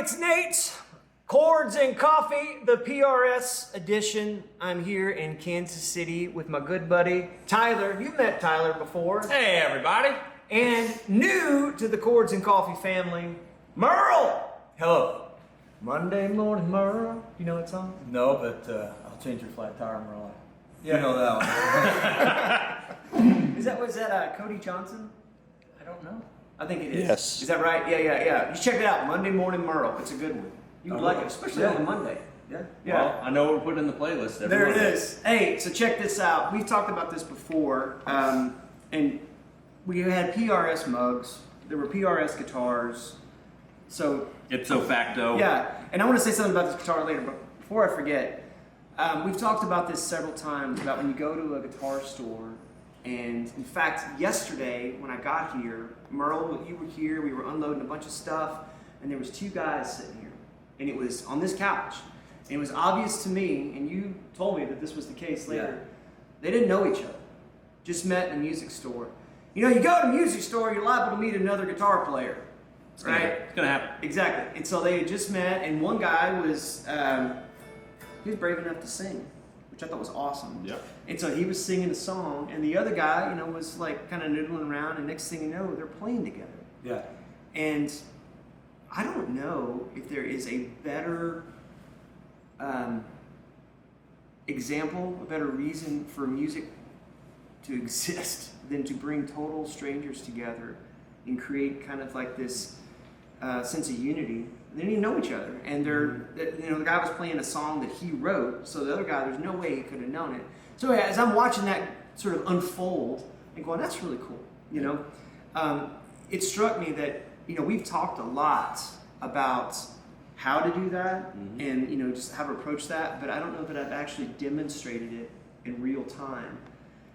it's Nate. Chords and Coffee, the PRS edition. I'm here in Kansas City with my good buddy, Tyler. You've met Tyler before. Hey, everybody. And new to the Chords and Coffee family, Merle. Hello. Monday morning, Merle. You know that song? No, but I'll change your flat tire, Merle. Yeah, you know that one. Was that Cody Johnson? I don't know. I think it is. Yes. Is that right? Yeah. You check it out, Monday Morning Merle. It's a good one. You would like it, especially on a Monday. Yeah. Yeah. Well, I know what we're putting in the playlist. There it is. Hey, so check this out. We've talked about this before, and we had PRS mugs. There were PRS guitars. So ipso facto. yeah, and I want to say something about this guitar later, but before I forget, we've talked about this several times about when you go to a guitar store. And in fact, yesterday when I got here, Merle, you were here. We were unloading a bunch of stuff, and there was two guys sitting here, and it was on this couch. And it was obvious to me, and you told me that this was the case later. Yeah. They didn't know each other. Just met in a music store. You know, you go to a music store, you're liable to meet another guitar player, right? It's gonna happen. Exactly. And so they had just met, and one guy was he was brave enough to sing, which I thought was awesome. Yeah. And so he was singing a song, and the other guy, was like kind of noodling around, and next thing you know, they're playing together. Yeah. And I don't know if there is a better example, a better reason for music to exist than to bring total strangers together and create kind of like this sense of unity. They didn't even know each other, and the guy was playing a song that he wrote, so the other guy, there's no way he could have known it. So as I'm watching that sort of unfold and going, that's really cool, it struck me that we've talked a lot about how to do that and just how to approach that, but I don't know that I've actually demonstrated it in real time.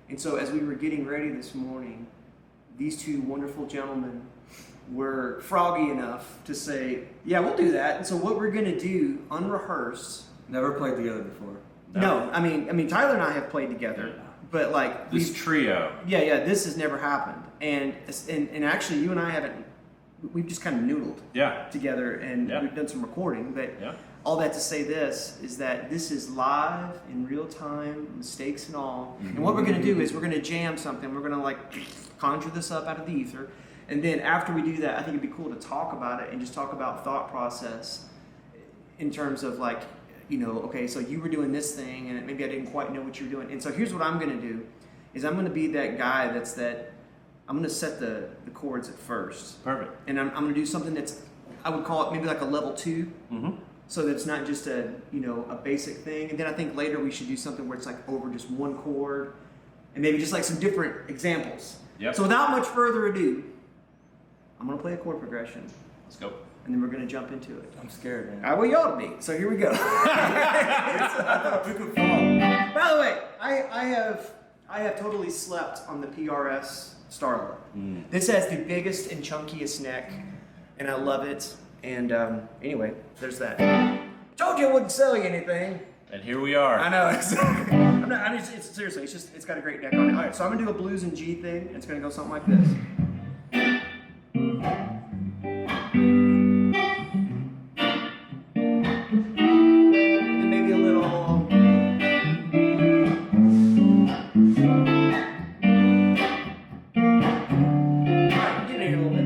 And so as we were getting ready this morning, these two wonderful gentlemen were froggy enough to say, yeah, we'll do that. And so what we're going to do, unrehearsed. Never played together before. No, I mean, Tyler and I have played together, but like this trio. Yeah, this has never happened. And actually, you and I haven't. We've just kind of noodled together, and we've done some recording. But all that to say this is that this is live in real time, mistakes and all. And what we're going to do is we're going to jam something. We're going to conjure this up out of the ether. And then after we do that, I think it'd be cool to talk about it and just talk about thought process in terms of okay, so you were doing this thing and maybe I didn't quite know what you were doing. And so here's what I'm going to do is I'm going to be that guy I'm going to set the chords at first. Perfect. And I'm going to do something I would call it maybe like a level 2. Mm-hmm. So that it's not just a basic thing. And then I think later we should do something where it's like over just one chord and maybe just like some different examples. Yep. So without much further ado, I'm going to play a chord progression. Let's go. And then we're going to jump into it. I'm scared, man. Well, you ought to be. So here we go. We could fall. By the way, I have totally slept on the PRS Starlet. This has the biggest and chunkiest neck, and I love it. And anyway, there's that. Told you I wouldn't sell you anything. And here we are. I know. Seriously, it's got a great neck on it. All right, so I'm gonna do a blues and G thing. And it's gonna go something like this. And maybe a little. All right, get in here a little bit.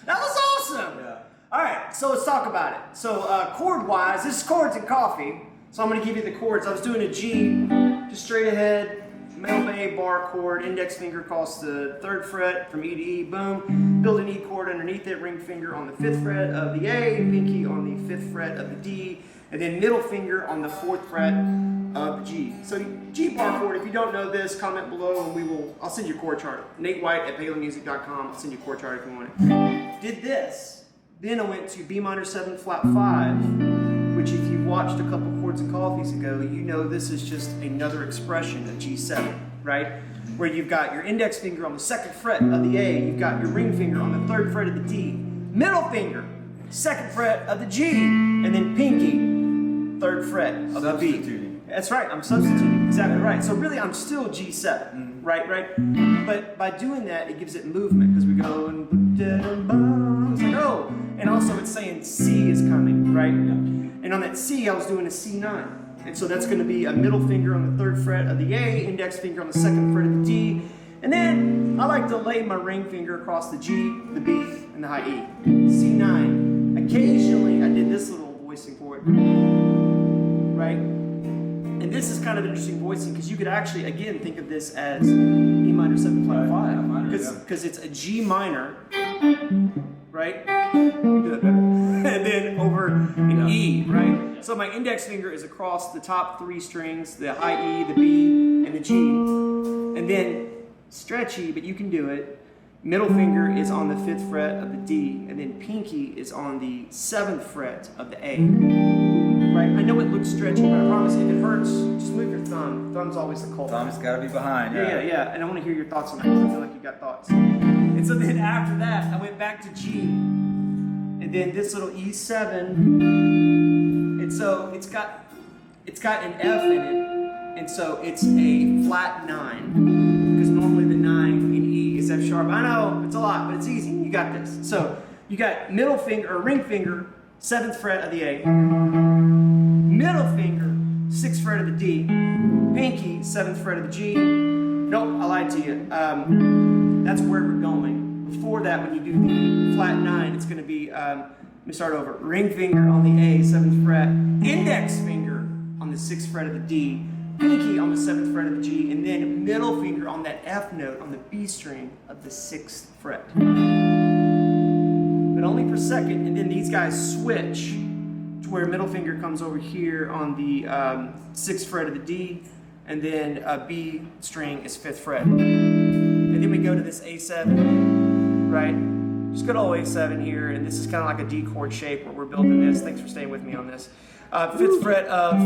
That was awesome. Yeah. All right, so let's talk about it. So chord-wise, this is Chords and Coffee. So I'm going to give you the chords. I was doing a G, just straight ahead, middle A, bar chord, index finger across the 3rd fret from E to E, boom. Build an E chord underneath it, ring finger on the 5th fret of the A, pinky on the 5th fret of the D, and then middle finger on the 4th fret of the G. So G bar chord, if you don't know this, comment below and I'll send you a chord chart. Nate White at palenmusic.com. I'll send you a chord chart if you want it. Did this. Then I went to B minor 7 flat 5, which if you watched a couple Chords and Coffees ago, you know this is just another expression of G7, right? Where you've got your index finger on the 2nd fret of the A, you've got your ring finger on the 3rd fret of the D, middle finger, 2nd fret of the G, and then pinky, 3rd fret of the B. That's right, I'm substituting, exactly right. So really I'm still G7, right? But by doing that, it gives it movement, because we go and it's like, oh, and also it's saying C is coming, right? And on that C, I was doing a C9. And so that's going to be a middle finger on the 3rd fret of the A, index finger on the 2nd fret of the D, and then I like to lay my ring finger across the G, the B, and the high E. C9. Occasionally, I did this little voicing for it, right? And this is kind of interesting voicing because you could actually, again, think of this as E minor 7 flat 5, because it's a G minor, right? You do that better. And then over an E, right? So my index finger is across the top 3 strings, the high E, the B, and the G. And then stretchy, but you can do it. Middle finger is on the 5th fret of the D, and then pinky is on the 7th fret of the A. Right? I know it looks stretchy, but I promise if it hurts, just move your thumb. Thumb's always the culprit. Thumb's got to be behind. Yeah. And I want to hear your thoughts on that because I feel like you got thoughts. And so then after that, I went back to G, and then this little E7, and so it's got an F in it, and so it's a flat 9 because normally the 9 in E is F sharp. I know it's a lot, but it's easy. You got this. So you got middle finger or ring finger, 7th fret of the A, middle finger, 6th fret of the D, pinky, 7th fret of the G. Nope, I lied to you. That's where we're going. Before that, when you do the flat 9, it's going to be, let me start over. Ring finger on the A, 7th fret, index finger on the 6th fret of the D, pinky on the 7th fret of the G, and then middle finger on that F note on the B string of the 6th fret. But only per second, and then these guys switch to where middle finger comes over here on the 6th fret of the D, and then B string is 5th fret. And then we go to this A7, right? Just good old A7 here, and this is kind of like a D chord shape where we're building this. Thanks for staying with me on this. 5th fret of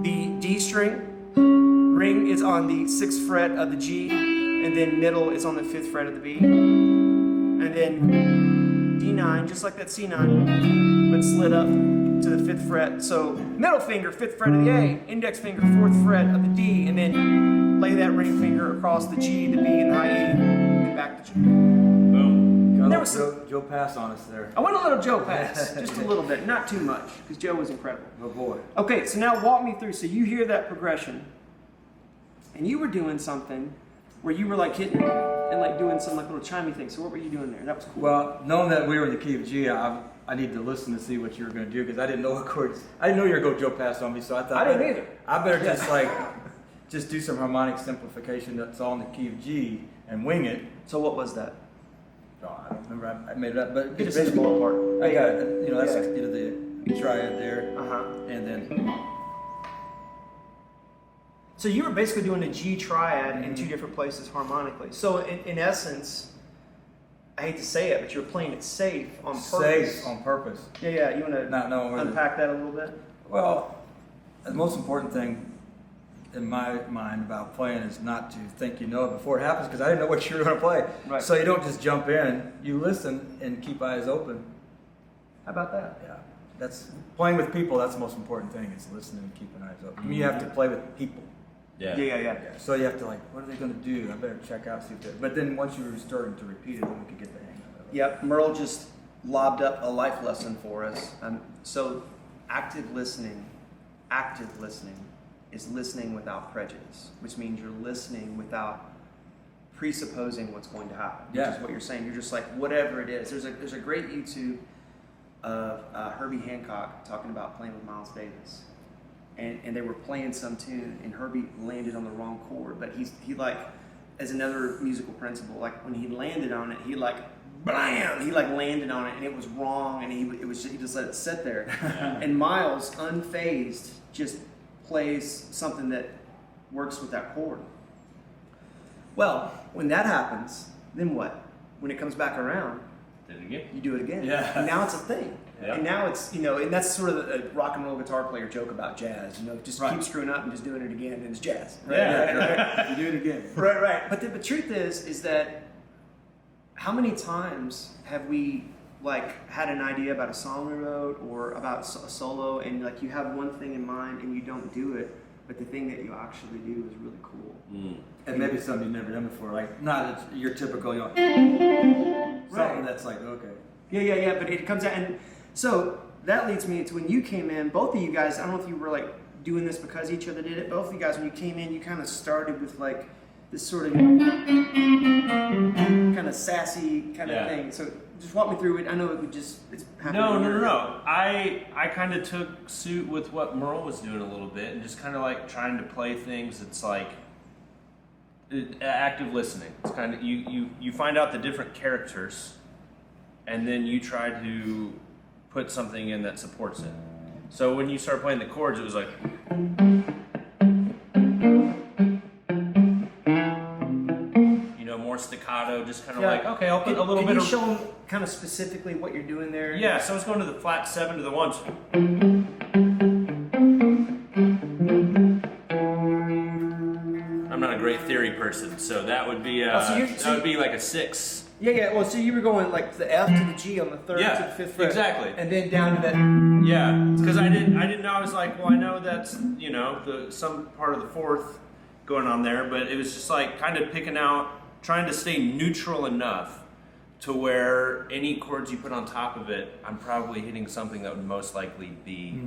the D string, ring is on the 6th fret of the G, and then middle is on the 5th fret of the B. And then D9, just like that C9, but slid up to the 5th fret. So middle finger, 5th fret of the A, index finger, 4th fret of the D, and then lay that ring finger across the G, the B, and the high E, and back to G. Boom. There was Joe Pass on us there. I went a little Joe Pass, just a little bit, not too much, because Joe was incredible. Oh boy. Okay, so now walk me through. So you hear that progression, and you were doing something where you were like hitting and like doing some like little chimey thing. So what were you doing there? That was cool. Well, knowing that we were in the key of G, I need to listen to see what you were going to do because I didn't know what chords. I didn't know you were going to go Joe Pass on me, so I thought I didn't either. I better just do some harmonic simplification that's all in the key of G and wing it. So what was that? Oh, I don't remember. I made it up, but Get us in the ballpark. I got it. You know, that's Yeah. the triad there, and then. So you were basically doing a G triad in 2 different places harmonically. So in essence, I hate to say it, but you were playing it safe on purpose. Safe on purpose. Yeah. You want to Not knowing where unpack that a little bit? Well, the most important thing in my mind about playing is not to think you know it before it happens because I didn't know what you were going to play. Right. So you don't just jump in. You listen and keep eyes open. How about that? Yeah. That's playing with people. That's the most important thing is listening and keeping eyes open. I mean, you have to play with people. Yeah. So you have to like, what are they going to do? I better check out, see if they. But then once you were starting to repeat it, then we could get the hang of it. Yep, Merle just lobbed up a life lesson for us. So active listening is listening without prejudice, which means you're listening without presupposing what's going to happen, which is what you're saying. You're just like, whatever it is. There's a great YouTube of Herbie Hancock talking about playing with Miles Davis. And they were playing some tune, and Herbie landed on the wrong chord. But he like, as another musical principle, like when he landed on it, he like, blam! He like landed on it, and it was wrong, and he just let it sit there. Yeah. And Miles, unfazed, just plays something that works with that chord. Well, when that happens, then what? When it comes back around, Did it again? you do it again. Yeah. And now it's a thing. Yeah. And now it's, and that's sort of a rock and roll guitar player joke about jazz. Just Right. keep screwing up and just doing it again, and it's jazz. Right? Yeah. Right. You do it again. Right. But the truth is that how many times have we like had an idea about a song we wrote or about a solo, and like you have one thing in mind and you don't do it, but the thing that you actually do is really cool. Mm. And maybe something you've never done before, like not your typical, something that's like, okay. Yeah. But it comes out, and so that leads me to when you came in. Both of you guys, I don't know if you were like doing this because each other did it. Both of you guys, when you came in, you kind of started with like this sort of kind of sassy kind of thing. So just walk me through it. I know it's happening. No. I kind of took suit with what Merle was doing a little bit, and just kind of like trying to play things. It's like active listening. It's kind of you find out the different characters, and then you try to put something in that supports it. So when you start playing the chords, it was like, more staccato, just kind of like, okay, I'll put a little bit Can of... you show them kind of specifically what you're doing there? Yeah, so I was going to the flat 7 to the 1. I'm not a great theory person, so that would be that would be like a 6. Yeah. Well, so you were going like the F to the G on the 3rd to the 5th fret. Exactly. And then down to that. Yeah, because I didn't know. I was like, well, I know that's some part of the 4th going on there, but it was just like kind of picking out, trying to stay neutral enough to where any chords you put on top of it, I'm probably hitting something that would most likely be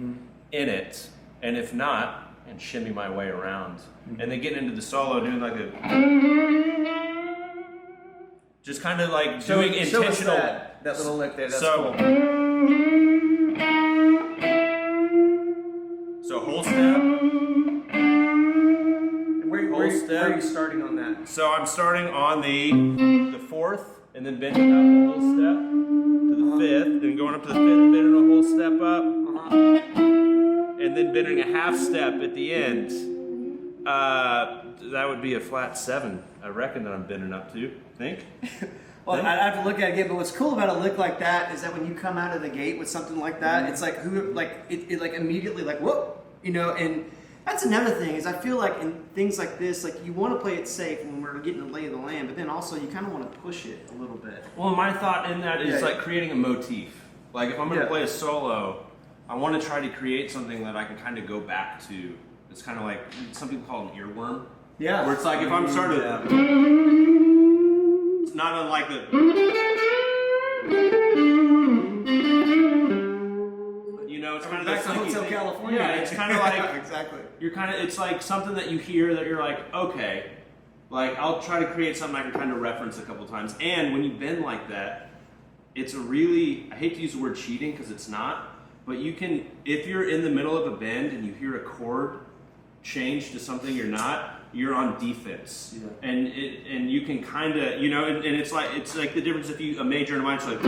in it, and if not, and shimmy my way around, and then getting into the solo, doing like a, just kind of like doing intentional. That little lick there. That's so, cool. So whole step. Where are you starting on that? So I'm starting on the 4th, and then bending up a whole step to the 5th, then going up to the 5th, and bending a whole step up, and then bending a half step at the end. That would be a flat 7, I reckon, that I'm bending up to. Think? Well, I'd have to look at it again, but what's cool about a lick like that is that when you come out of the gate with something like that, it's like it like immediately like whoa, and that's another thing is I feel like in things like this, like you want to play it safe when we're getting the lay of the land, but then also you kind of want to push it a little bit. Well, my thought in that is like creating a motif. Like if I'm going to play a solo, I want to try to create something that I can kind of go back to. It's kind of like some people call it an earworm. Yeah. Where it's like if I'm starting, it's not unlike the. It's kind of back to Hotel thing. California. Yeah, it's kind of like exactly. It's like something that you hear that you're like, okay, like I'll try to create something I can kind of reference a couple times. And when you bend like that, it's a really, I hate to use the word cheating because it's not, but you can, if you're in the middle of a bend and you hear a chord change to something you're not, you're on defense. Yeah. And you can kind of, and it's like the difference if you, a major and a minor, it's like,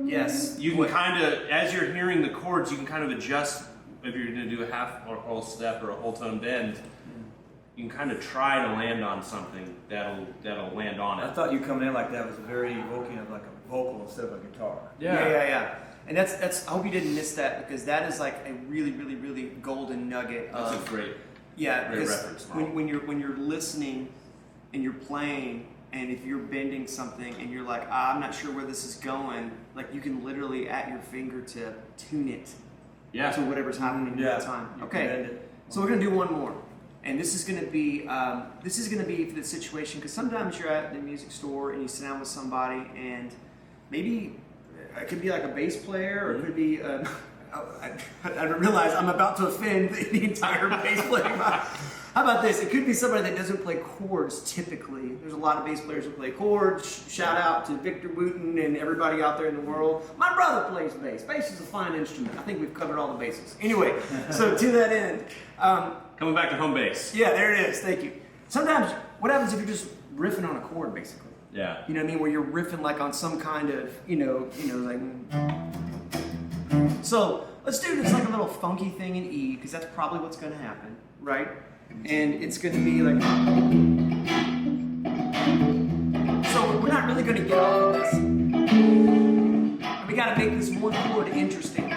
yes. You can kind of, as you're hearing the chords, you can kind of adjust if you're going to do a half or whole step or a whole tone bend. You can kind of try to land on something that'll land on it. I thought you coming in like that was very evoking of like a vocal instead of a guitar. Yeah. And that's I hope you didn't miss that because that is like a really, really, really golden nugget. That's a great reference. When you're listening and you're playing. And if you're bending something and you're like, I'm not sure where this is going, like you can literally at your fingertip tune it to whatever's happening at that time. Okay, so we're gonna do one more, and this is gonna be for the situation because sometimes you're at the music store and you sit down with somebody and maybe it could be like a bass player or it could be a I realize I'm about to offend the entire bass player. How about this? It could be somebody that doesn't play chords typically. There's a lot of bass players who play chords. Shout out to Victor Wooten and everybody out there in the world. My brother plays bass. Bass is a fine instrument. I think we've covered all the bases. Anyway, so to that end. Coming back to home base. Yeah, there it is. Thank you. Sometimes, what happens if you're just riffing on a chord, basically? Yeah. You know what I mean? Where you're riffing like on some kind of, like. So let's do this like a little funky thing in E, because that's probably what's going to happen, right? And it's going to be like. So we're not really going to get off of this. We got to make this one chord interesting.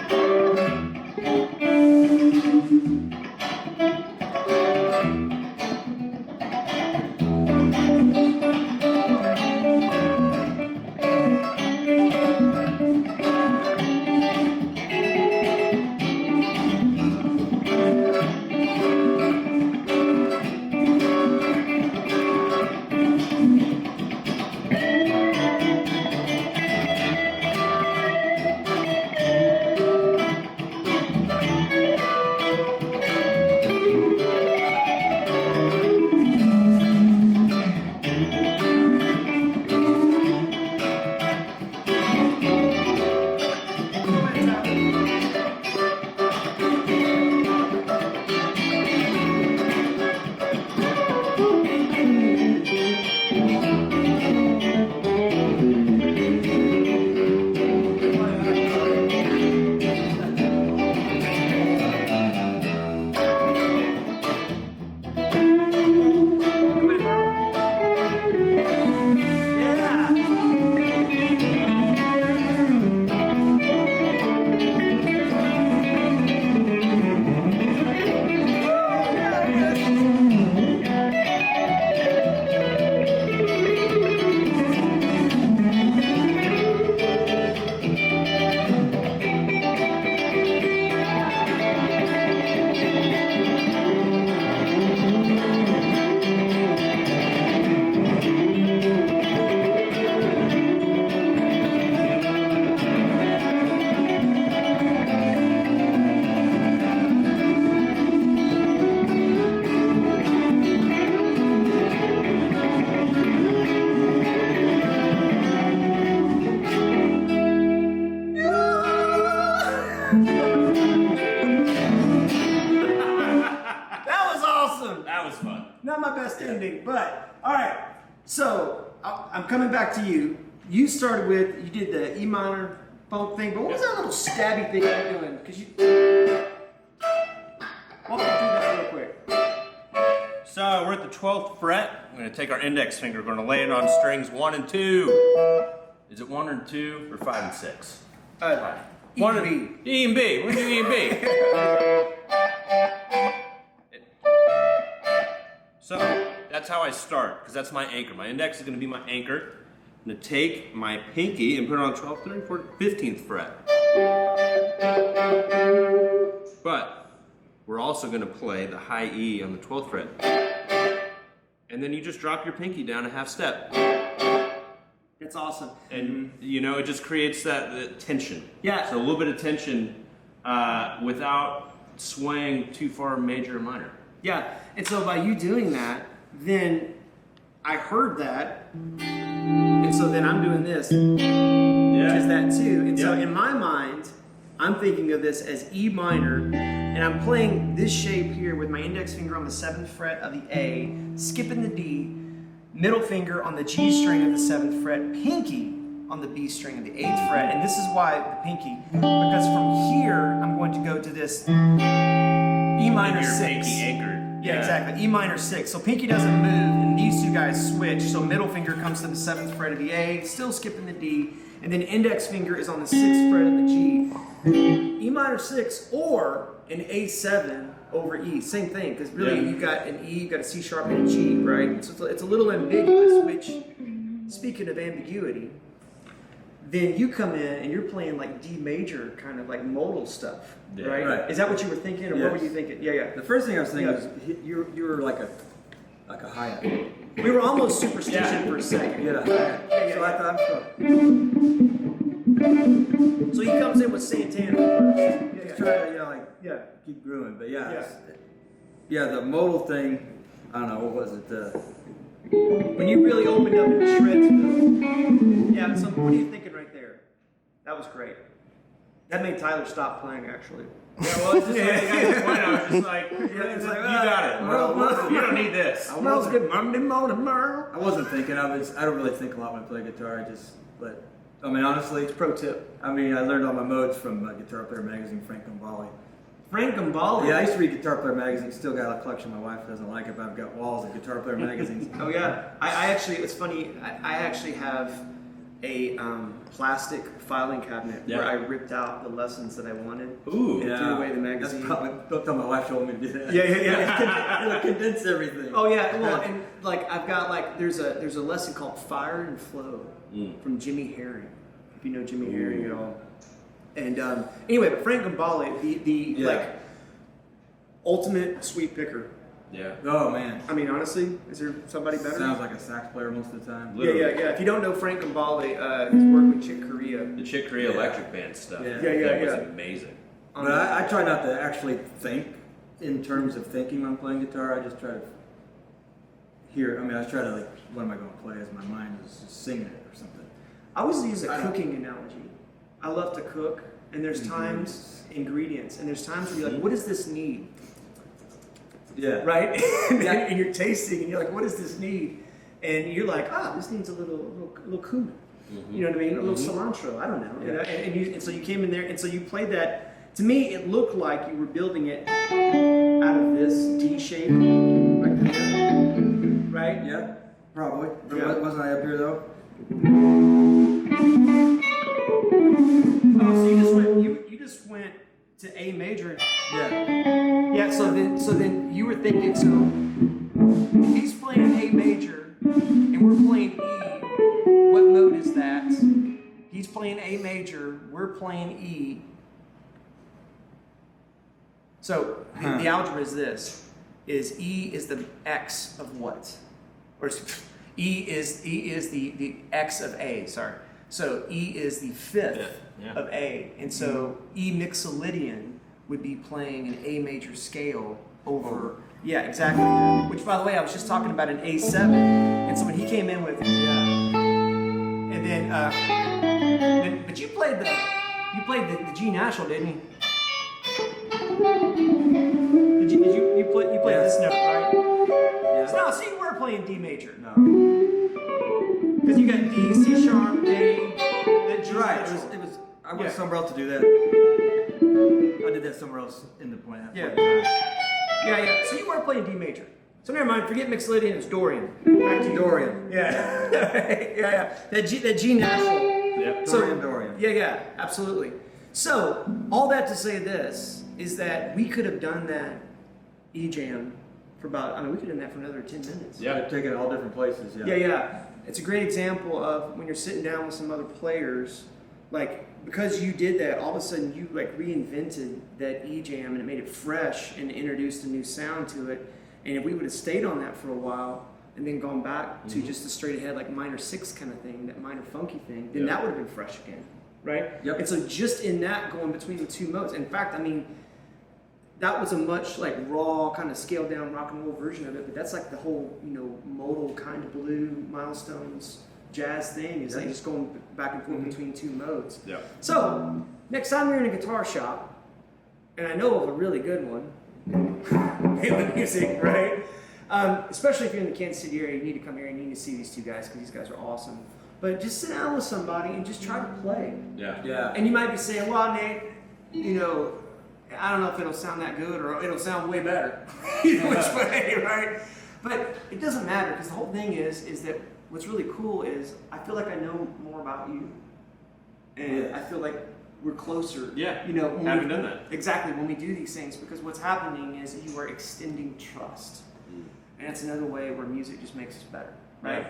Not my best ending, but all right. So I'm coming back to you. You started with, you did the E minor funk thing, but what was that little stabby thing you were doing? Because you walk me through that real quick. So we're at the 12th fret. I'm going to take our index finger. We're going to lay it on strings 1 and 2. Is it 1 and 2 or 5 and 6? E and B. E and B. We're going to do E and B. So that's how I start, because that's my anchor. My index is going to be my anchor. I'm going to take my pinky and put it on 12th, 13th, 14th, 15th fret. But we're also going to play the high E on the 12th fret. And then you just drop your pinky down a half step. It's awesome. And, you know, it just creates that tension. Yeah. So a little bit of tension without swaying too far major or minor. Yeah, and so by you doing that, then I heard that, and so then I'm doing this, which is that too. And so in my mind, I'm thinking of this as E minor, and I'm playing this shape here with my index finger on the 7th fret of the A, skipping the D, middle finger on the G string of the 7th fret, pinky on the B string of the 8th fret, and this is why the pinky, because from here, I'm going to go to this E minor 6. Pinky anchored. Yeah, exactly. E minor 6. So pinky doesn't move, and these two guys switch. So middle finger comes to the 7th fret of the A, still skipping the D, and then index finger is on the 6th fret of the G. E minor 6 or an A7 over E. Same thing, because really you've got an E, you've got a C sharp, and a G, right? So it's a little ambiguous, which, speaking of ambiguity, then you come in and you're playing like D major, kind of like modal stuff, right? Is that what you were thinking, or what were you thinking? Yeah. The first thing I was thinking was you were like a hi-hat. We were almost superstition for a second. You had a hi-hat. So I thought I'm So he comes in with Santana. Just try to, you know, like, Yeah. keep grooving. But yeah, Yeah. yeah, the modal thing, I don't know, what was it? When you really opened up in Shredsville. Yeah, so what are you thinking right there? That was great. That made Tyler stop playing, actually. Yeah, well, it's just like, at this point, I was just like, it's like, you got it. Merle. You don't need this. Smells good Monday morning, Merle. I wasn't thinking. I don't really think a lot when I play guitar. I mean, honestly, Pro tip. I mean, I learned all my modes from Guitar Player Magazine, Frank Gambale. Frank Gambale. Yeah, I used to read Guitar Player Magazine. Still got a collection. My wife doesn't like it, but I've got walls of Guitar Player magazines. Oh yeah. I actually, it's funny. I actually have a plastic filing cabinet where I ripped out the lessons that I wanted. Ooh. And threw away the magazine. Don't tell my wife she told me to do that. Yeah. It'll condense everything. Oh yeah. Well, and like I've got like there's a lesson called Fire and Flow from Jimmy Herring. If you know Jimmy Herring at all. And anyway, but Frank Gambale, the like ultimate sweep picker. Yeah. Oh man. I mean, honestly, is there somebody better? Sounds like a sax player most of the time. Yeah. If you don't know Frank Gambale, his work with Chick Corea. The Chick Corea Electric Band stuff. Yeah. That was amazing. But I try not to actually think in terms of thinking when I'm playing guitar. I just try to hear. I mean, I try to like, what am I going to play? As my mind is just singing it or something. I always use a cooking analogy. I love to cook, and there's times ingredients, and there's times where you're like, what does this need? Yeah. Right? And you're tasting, and you're like, what does this need? And you're like, this needs a little cumin. You know what I mean? A little cilantro. I don't know. Yeah. And so you came in there, and so you played that. To me, it looked like you were building it out of this D shape, like that. Right? Yeah. Probably. Yeah. Wasn't I up here though? Oh, so you just went to A major. Yeah. Yeah, so then you were thinking, so if he's playing A major and we're playing E, what mode is that? He's playing A major, we're playing E. So the algebra is this: is E is the X of what? Or E is the X of A. Sorry. So E is the fifth of A, and so E mixolydian would be playing an A major scale over. Yeah, exactly. Which, by the way, I was just talking about an A7, and so when he came in with and then but you played the G natural, didn't you? Did you played this note, right? Yeah. No, see, we're playing D major. No. Because you got D, C sharp, A, that G Right. natural. It was. I went somewhere else to do that. I did that somewhere else in the point. Yeah. So you weren't playing D major. So never mind. Forget Mixolydian. It's Dorian. Back to you. Dorian. Yeah. yeah. That G natural. Yep. Dorian. Yeah. Absolutely. So all that to say this is that we could have done that E jam for about. I mean, we could have done that for another 10 minutes. Yeah. Take it all different places. Yeah. It's a great example of when you're sitting down with some other players, like because you did that, all of a sudden you like reinvented that E jam and it made it fresh and introduced a new sound to it. And if we would have stayed on that for a while and then gone back to just a straight ahead like minor six kind of thing, that minor funky thing, then that would have been fresh again, right? Yep. And so just in that going between the two modes, in fact, I mean, that was a much like raw kind of scaled down rock and roll version of it, but that's like the whole, modal kind of blue milestones jazz thing is like just going back and forth between two modes. Yeah. So next time you're in a guitar shop, and I know of a really good one, Palen Music, right? Especially if you're in the Kansas City area, you need to come here and you need to see these two guys because these guys are awesome. But just sit down with somebody and just try to play. Yeah. And you might be saying, well, Nate, I don't know if it'll sound that good or it'll sound way better. Either which way, right? But it doesn't matter because the whole thing is that what's really cool is I feel like I know more about you. And I feel like we're closer. Yeah. When Having done that. Exactly, when we do these things, because what's happening is you are extending trust. And that's another way where music just makes us better, right?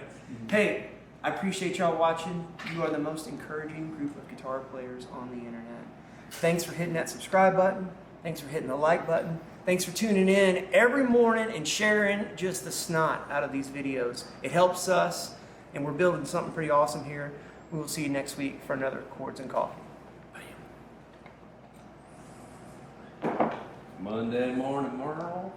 Hey, I appreciate y'all watching. You are the most encouraging group of guitar players on the internet. Thanks for hitting that subscribe button. Thanks for hitting the like button. Thanks for tuning in every morning and sharing just the snot out of these videos. It helps us, and we're building something pretty awesome here. We will see you next week for another Chords and Coffee. Monday morning, Merle.